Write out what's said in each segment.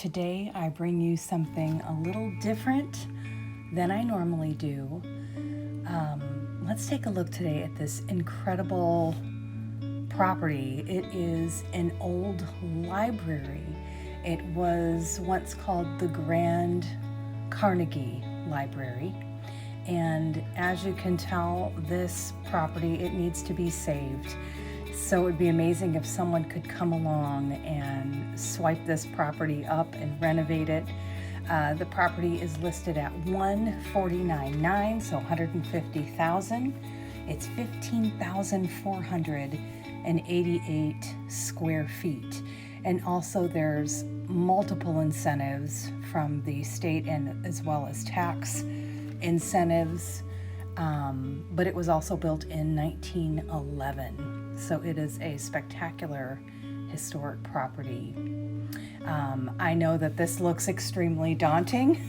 today I bring you something a little different than I normally do. Let's take a look today at this incredible property. It is an old library. It was once called the Grand Carnegie Library. And as you can tell, this property, it needs to be saved. So it would be amazing if someone could come along and swipe this property up and renovate it. The property is listed at $149,900, so $150,000. It's 15,488 square feet. And also there's multiple incentives from the state and as well as tax incentives. But it was also built in 1911. So it is a spectacular historic property. I know that this looks extremely daunting,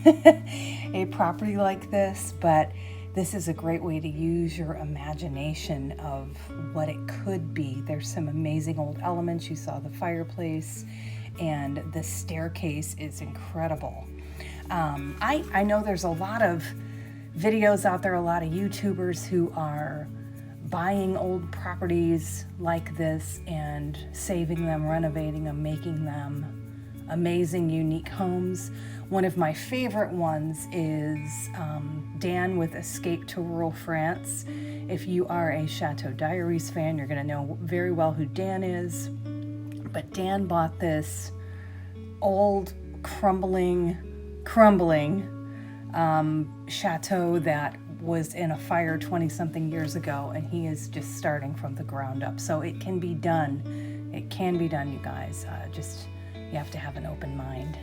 a property like this, but this is a great way to use your imagination of what it could be. There's some amazing old elements. You saw the fireplace, and the staircase is incredible. I know there's a lot of videos out there, a lot of YouTubers who are buying old properties like this and saving them, renovating them, making them amazing, unique homes. One of my favorite ones is Dan with Escape to Rural France. If you are a Chateau Diaries fan, you're going to know very well who Dan is. But Dan bought this old, crumbling chateau that was in a fire 20-something years ago, and he is just starting from the ground up. So it can be done. It can be done, you guys. You have to have an open mind.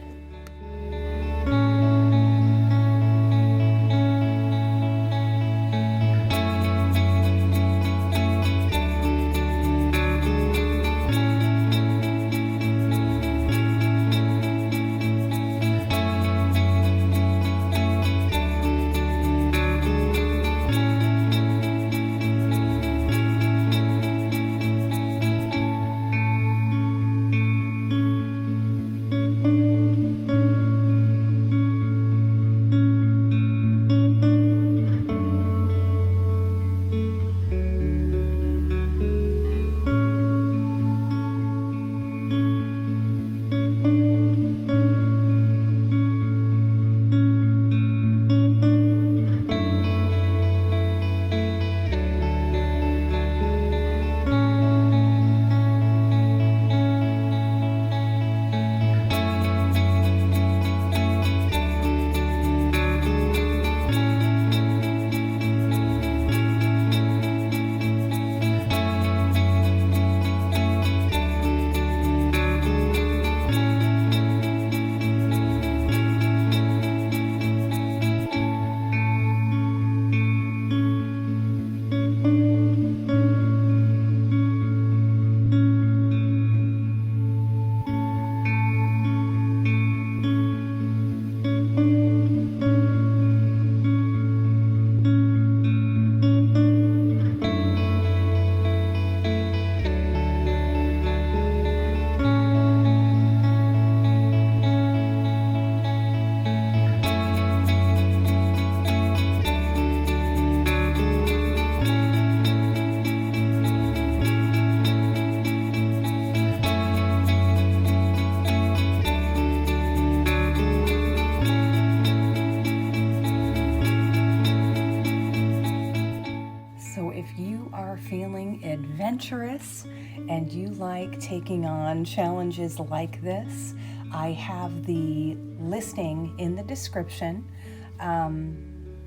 If you are feeling adventurous and you like taking on challenges like this, I have the listing in the description,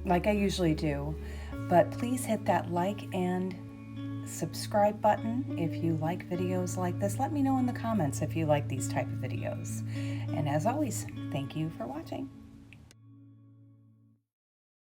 like I usually do. But please hit that like and subscribe button if you like videos like this. Let me know in the comments if you like these type of videos. And as always, thank you for watching.